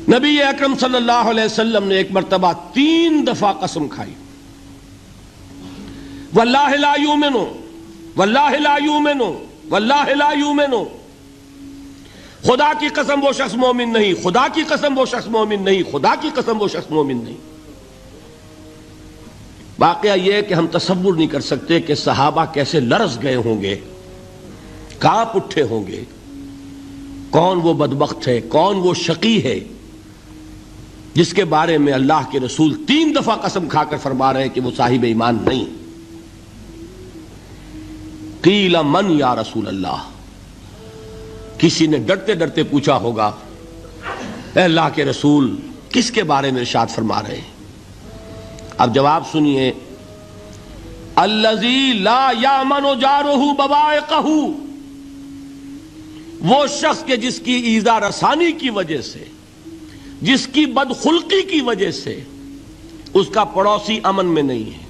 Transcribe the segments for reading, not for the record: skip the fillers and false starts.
نبی اکرم صلی اللہ علیہ وسلم نے ایک مرتبہ 3 دفعہ قسم کھائی، واللہ لا یؤمنو، واللہ لا یؤمنو، واللہ لا یؤمنو، خدا کی قسم وہ شخص مومن نہیں، خدا کی قسم وہ شخص مومن نہیں، خدا کی قسم وہ شخص مومن نہیں۔ واقعہ یہ ہے کہ ہم تصور نہیں کر سکتے کہ صحابہ کیسے لرز گئے ہوں گے، کانپ اٹھے ہوں گے، کون وہ بدبخت ہے، کون وہ شقی ہے جس کے بارے میں اللہ کے رسول 3 دفعہ قسم کھا کر فرما رہے ہیں کہ وہ صاحب ایمان نہیں۔ قیل من یا رسول اللہ، کسی نے ڈرتے ڈرتے پوچھا ہوگا اے اللہ کے رسول کس کے بارے میں ارشاد فرما رہے ہیں؟ اب جواب سنیے، الذی لا یامن جارہ بوائقہ، وہ شخص کے جس کی ایذا رسانی کی وجہ سے، جس کی بدخلقی کی وجہ سے اس کا پڑوسی امن میں نہیں ہے۔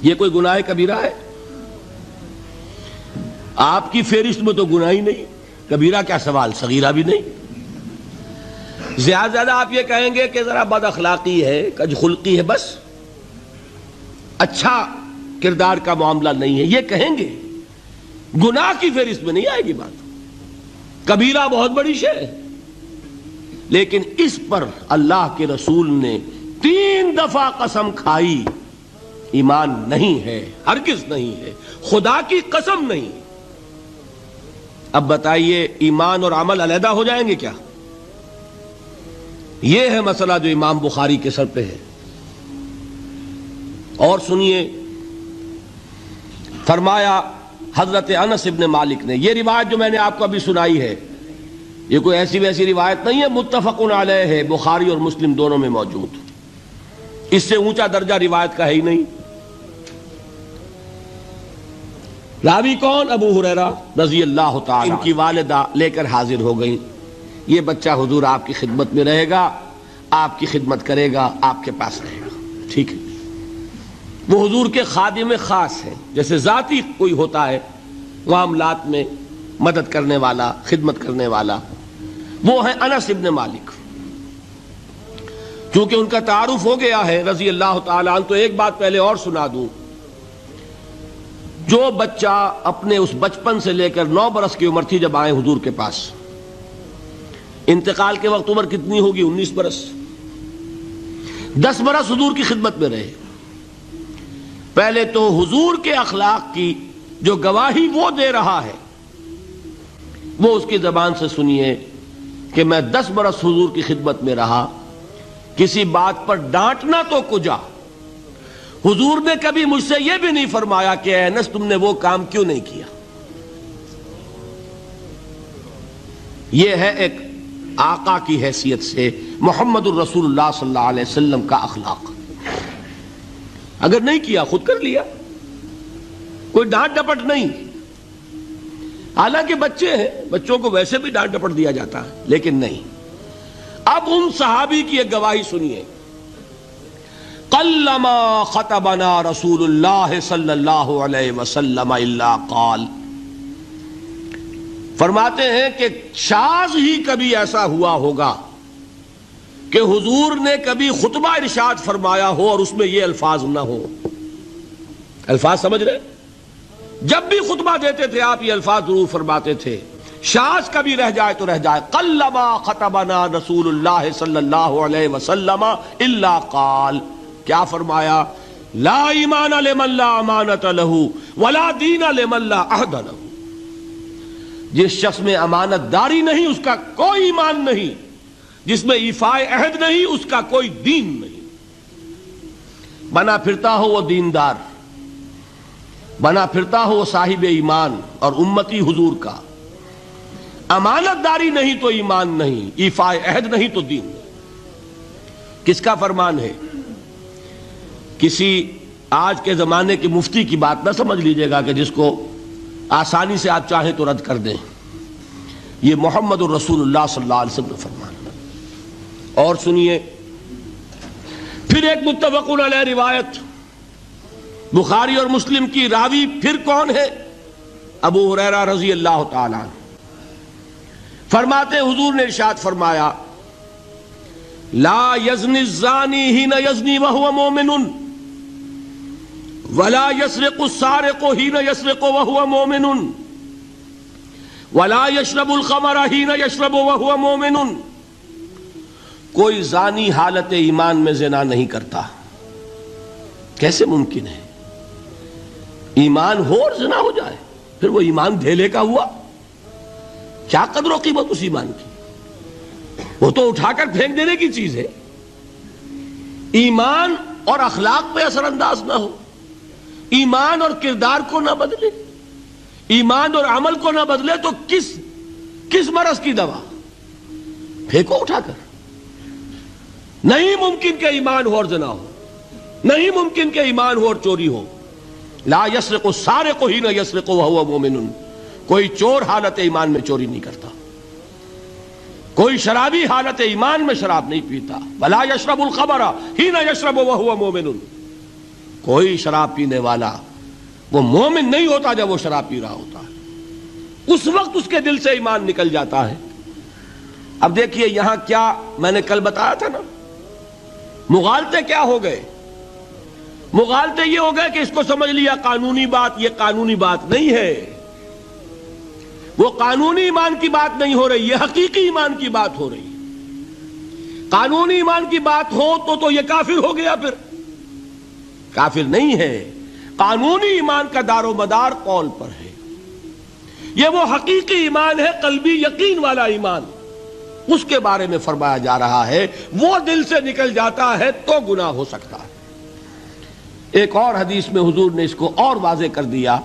یہ کوئی گناہ کبیرہ ہے؟ آپ کی فہرست میں تو گناہ ہی نہیں، کبیرہ کیا سوال، صغیرہ بھی نہیں۔ زیادہ آپ یہ کہیں گے کہ ذرا بد اخلاقی ہے، کج خلقی ہے، بس اچھا کردار کا معاملہ نہیں ہے، یہ کہیں گے، گناہ کی فہرست میں نہیں آئے گی بات۔ کبیرہ بہت بڑی شے ہے، لیکن اس پر اللہ کے رسول نے 3 دفعہ قسم کھائی، ایمان نہیں ہے، ہرگز نہیں ہے، خدا کی قسم نہیں۔ اب بتائیے ایمان اور عمل علیحدہ ہو جائیں گے کیا؟ یہ ہے مسئلہ جو امام بخاری کے سر پہ ہے۔ اور سنیے، فرمایا حضرت انس ابن مالک نے، یہ روایت جو میں نے آپ کو ابھی سنائی ہے یہ کوئی ایسی ویسی روایت نہیں ہے، متفق علیہ ہے، بخاری اور مسلم دونوں میں موجود، اس سے اونچا درجہ روایت کا ہے ہی نہیں۔ راوی کون؟ ابو ہریرہ رضی اللہ تعالی، ان کی والدہ لے کر حاضر ہو گئیں، یہ بچہ حضور آپ کی خدمت میں رہے گا، آپ کی خدمت کرے گا، آپ کے پاس رہے گا، ٹھیک ہے۔ وہ حضور کے خادم خاص ہیں، جیسے ذاتی کوئی ہوتا ہے معاملات میں مدد کرنے والا، خدمت کرنے والا، وہ ہیں انس ابن مالک۔ چونکہ ان کا تعارف ہو گیا ہے رضی اللہ تعالیٰ عنہ، تو ایک بات پہلے اور سنا دوں، جو بچہ اپنے اس بچپن سے لے کر 9 برس کی عمر تھی جب آئے حضور کے پاس، انتقال کے وقت عمر کتنی ہوگی؟ 19 برس، 10 برس حضور کی خدمت میں رہے۔ پہلے تو حضور کے اخلاق کی جو گواہی وہ دے رہا ہے وہ اس کی زبان سے سنیے کہ میں 10 برس حضور کی خدمت میں رہا، کسی بات پر ڈانٹنا تو کجا، حضور نے کبھی مجھ سے یہ بھی نہیں فرمایا کہ اے انس تم نے وہ کام کیوں نہیں کیا۔ یہ ہے ایک آقا کی حیثیت سے محمد الرسول اللہ صلی اللہ علیہ وسلم کا اخلاق۔ اگر نہیں کیا خود کر لیا، کوئی ڈانٹ ڈپٹ نہیں۔ حالانکہ بچے ہیں، بچوں کو ویسے بھی ڈانٹ ڈپٹ دیا جاتا ہے، لیکن نہیں۔ اب ان صحابی کی ایک گواہی سنیے، قلما خطبنا رسول اللہ صلی اللہ علیہ وسلم الا قال، فرماتے ہیں کہ شاذ ہی کبھی ایسا ہوا ہوگا کہ حضور نے کبھی خطبہ ارشاد فرمایا ہو اور اس میں یہ الفاظ نہ ہو۔ الفاظ سمجھ رہے؟ جب بھی خطبہ دیتے تھے آپ یہ الفاظ ضرور فرماتے تھے، شاذ کبھی رہ جائے تو رہ جائے، قلما خطبنا رسول اللہ صلی اللہ علیہ وسلم الا قال، کیا فرمایا؟ لا ایمان لمن لا امانت لہ ولا دین لمن لا عہد لہ، جس شخص میں امانت داری نہیں اس کا کوئی ایمان نہیں، جس میں ایفاء عہد نہیں اس کا کوئی دین نہیں۔ بنا پھرتا ہو وہ دیندار، بنا پھرتا ہو وہ صاحب ایمان اور امتی حضور کا، امانت داری نہیں تو ایمان نہیں، ایفاء عہد نہیں تو دین نہیں۔ کس کا فرمان ہے؟ کسی آج کے زمانے کے مفتی کی بات نہ سمجھ لیجئے گا کہ جس کو آسانی سے آپ چاہیں تو رد کر دیں، یہ محمد الرسول اللہ صلی اللہ علیہ وسلم کا فرمان۔ اور سنیے پھر ایک متفق علیہ روایت بخاری اور مسلم کی، راوی پھر کون ہے؟ ابو ہریرہ رضی اللہ تعالیٰ عنہ۔ فرماتے حضور نے ارشاد فرمایا لا یزنی الزانی حین یزنی وہو مومن ولا یسرق السارق حین یسرق وہو مومن ولا یشرب الخمر حین یشرب وہو مومن. کوئی زانی حالت ایمان میں زنا نہیں کرتا. کیسے ممکن ہے؟ ایمان ہو اور زنا ہو جائے، پھر وہ ایمان دھیلے کا ہوا؟ کیا قدر و قیمت اس ایمان کی؟ وہ تو اٹھا کر پھینک دینے کی چیز ہے. ایمان اور اخلاق پہ اثر انداز نہ ہو، ایمان اور کردار کو نہ بدلے، ایمان اور عمل کو نہ بدلے تو کس مرض کی دوا؟ پھینکو اٹھا کر. نہیں ممکن کہ ایمان ہو اور زنا ہو، نہیں ممکن کہ ایمان ہو اور چوری ہو. لا یسرق السارق حین یسرق وہو مومن. کوئی چور حالت ایمان میں چوری نہیں کرتا، کوئی شرابی حالت ایمان میں شراب نہیں پیتا. ولا یشرب الخمر حین یشرب وہو مومن. کوئی شراب پینے والا وہ مومن نہیں ہوتا جب وہ شراب پی رہا ہوتا ہے، اس وقت اس کے دل سے ایمان نکل جاتا ہے. اب دیکھیے یہاں کیا میں نے کل بتایا تھا نا، مغالطے کیا ہو گئے؟ مغالطے یہ ہو گئے کہ اس کو سمجھ لیا قانونی بات. یہ قانونی بات نہیں ہے، وہ قانونی ایمان کی بات نہیں ہو رہی، یہ حقیقی ایمان کی بات ہو رہی. قانونی ایمان کی بات ہو تو یہ کافر ہو گیا. پھر کافر نہیں ہے. قانونی ایمان کا دار و مدار قول پر ہے. یہ وہ حقیقی ایمان ہے، قلبی یقین والا ایمان. اس کے بارے میں فرمایا جا رہا ہے وہ دل سے نکل جاتا ہے تو گناہ ہو سکتا ہے. ایک اور حدیث میں حضور نے اس کو اور واضح کر دیا،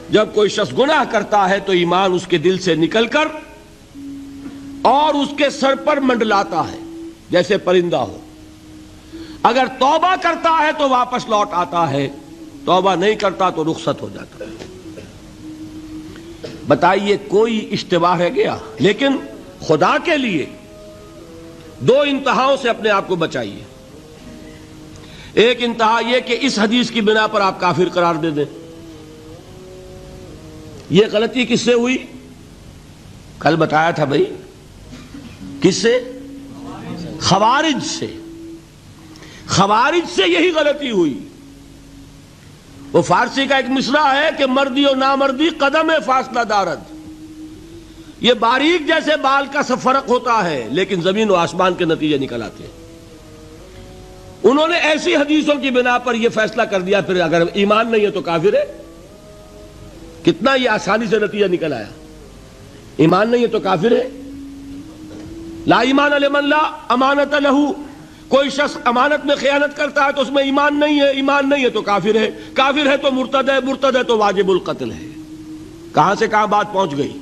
جب کوئی شخص گناہ کرتا ہے تو ایمان اس کے دل سے نکل کر اور اس کے سر پر منڈلاتا ہے جیسے پرندہ ہو. اگر توبہ کرتا ہے تو واپس لوٹ آتا ہے، توبہ نہیں کرتا تو رخصت ہو جاتا ہے. بتائیے کوئی اشتباہ ہے گیا؟ لیکن خدا کے لیے دو انتہاؤں سے اپنے آپ کو بچائیے. ایک انتہا یہ کہ اس حدیث کی بنا پر آپ کافر قرار دے دیں. یہ غلطی کس سے ہوئی؟ کل بتایا تھا بھائی، کس سے؟ خوارج سے. خوارج سے یہی غلطی ہوئی. وہ فارسی کا ایک مصرع ہے کہ مردی و نامردی قدم فاصلہ دارد. یہ باریک جیسے بال کا سا فرق ہوتا ہے لیکن زمین و آسمان کے نتیجے نکل آتے ہیں. انہوں نے ایسی حدیثوں کی بنا پر یہ فیصلہ کر دیا پھر اگر ایمان نہیں ہے تو کافر ہے. کتنا یہ آسانی سے نتیجہ نکل آیا. ایمان نہیں ہے تو کافر ہے. لا ایمان لمن لا امانت لہو. کوئی شخص امانت میں خیانت کرتا ہے تو اس میں ایمان نہیں ہے، ایمان نہیں ہے تو کافر ہے. کافر ہے تو مرتد ہے، مرتد ہے تو واجب القتل ہے. کہاں سے کہاں بات پہنچ گئی؟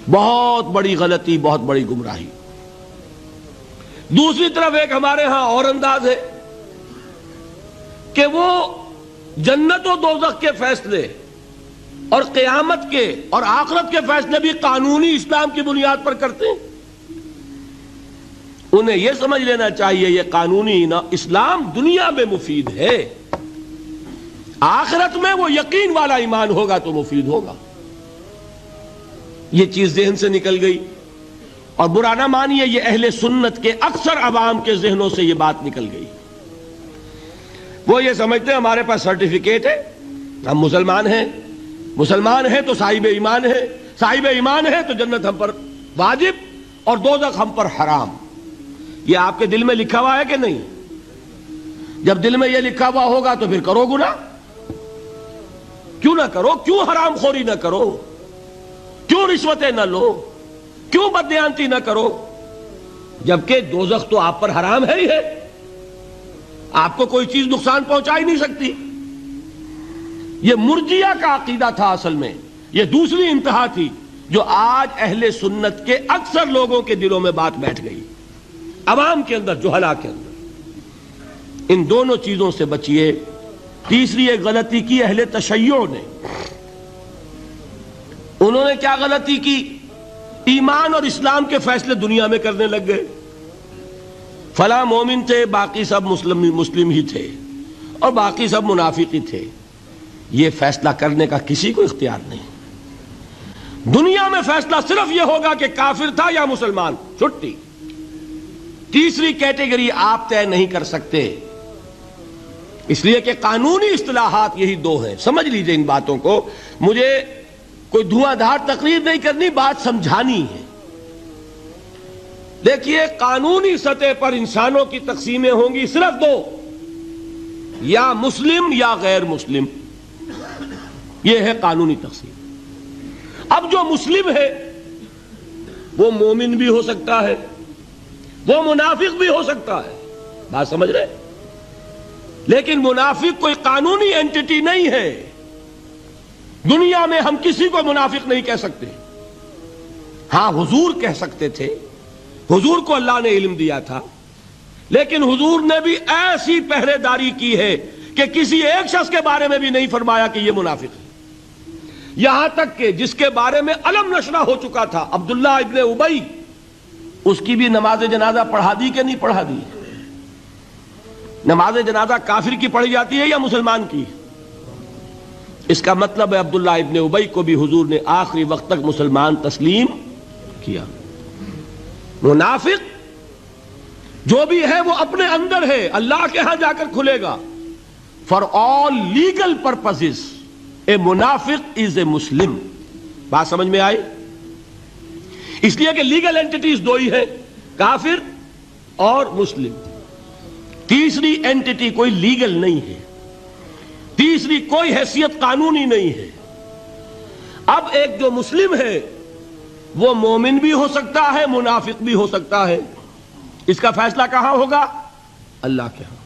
بہت بڑی غلطی، بہت بڑی گمراہی. دوسری طرف ایک ہمارے ہاں اور انداز ہے کہ وہ جنت و دوزخ کے فیصلے اور قیامت کے اور آخرت کے فیصلے بھی قانونی اسلام کی بنیاد پر کرتے ہیں. انہیں یہ سمجھ لینا چاہیے یہ قانونی اسلام دنیا میں مفید ہے، آخرت میں وہ یقین والا ایمان ہوگا تو مفید ہوگا. یہ چیز ذہن سے نکل گئی. اور برا نہ مانیے، یہ اہل سنت کے اکثر عوام کے ذہنوں سے یہ بات نکل گئی. وہ یہ سمجھتے ہیں ہمارے پاس سرٹیفکیٹ ہے، ہم مسلمان ہیں، مسلمان ہیں تو صاحب ایمان ہے، صاحب ایمان ہے تو جنت ہم پر واجب اور دوزخ ہم پر حرام. یہ آپ کے دل میں لکھا ہوا ہے کہ نہیں؟ جب دل میں یہ لکھا ہوا ہوگا تو پھر کرو گناہ. کیوں نہ کرو؟ کیوں حرام خوری نہ کرو؟ کیوں رشوتیں نہ لو؟ کیوں بددیانتی نہ کرو؟ جبکہ دوزخ تو آپ پر حرام ہے ہی ہے، آپ کو کوئی چیز نقصان پہنچا ہی نہیں سکتی. یہ مرجیہ کا عقیدہ تھا اصل میں. یہ دوسری انتہا تھی جو آج اہل سنت کے اکثر لوگوں کے دلوں میں بات بیٹھ گئی، عوام کے اندر، جہلا کے اندر. ان دونوں چیزوں سے بچیے. تیسری ایک غلطی کی اہل تشیع نے. انہوں نے کیا غلطی کی؟ ایمان اور اسلام کے فیصلے دنیا میں کرنے لگ گئے. فلاں مومن تھے، باقی سب مسلم ہی تھے اور باقی سب منافق ہی تھے. یہ فیصلہ کرنے کا کسی کو اختیار نہیں. دنیا میں فیصلہ صرف یہ ہوگا کہ کافر تھا یا مسلمان، چھٹی۔ تیسری کیٹیگری آپ طے نہیں کر سکتے، اس لیے کہ قانونی اصطلاحات یہی دو ہیں۔ سمجھ لیجئے ان باتوں کو، مجھے کوئی دھواں دھار تقریر نہیں کرنی، بات سمجھانی ہے۔ دیکھیے، قانونی سطح پر انسانوں کی تقسیمیں ہوں گی صرف دو، یا مسلم یا غیر مسلم، یہ ہے قانونی تقسیم۔ اب جو مسلم ہے وہ مومن بھی ہو سکتا ہے، وہ منافق بھی ہو سکتا ہے، بات سمجھ رہے؟ لیکن منافق کوئی قانونی اینٹی نہیں ہے۔ دنیا میں ہم کسی کو منافق نہیں کہہ سکتے، ہاں حضور کہہ سکتے تھے، حضور کو اللہ نے علم دیا تھا، لیکن حضور نے بھی ایسی پہرے داری کی ہے کہ کسی ایک شخص کے بارے میں بھی نہیں فرمایا کہ یہ منافق ہے۔ یہاں تک کہ جس کے بارے میں علم نشرہ ہو چکا تھا، عبداللہ ابن ابی، اس کی بھی نماز جنازہ پڑھا دی کہ نہیں پڑھا دی؟ نماز جنازہ کافر کی پڑھی جاتی ہے یا مسلمان کی؟ اس کا مطلب ہے عبداللہ ابن ابی کو بھی حضور نے آخری وقت تک مسلمان تسلیم کیا۔ منافق جو بھی ہے وہ اپنے اندر ہے، اللہ کے ہاں جا کر کھلے گا۔ فار آل لیگل پرپسز اے منافق از اے مسلم، بات سمجھ میں آئی؟ اس لیے کہ لیگل اینٹیٹیز دو ہی ہیں، کافر اور مسلم۔ تیسری اینٹیٹی کوئی لیگل نہیں ہے، تیسری کوئی حیثیت قانونی نہیں ہے۔ اب ایک جو مسلم ہے وہ مومن بھی ہو سکتا ہے، منافق بھی ہو سکتا ہے، اس کا فیصلہ کہاں ہوگا؟ اللہ کے ہاں۔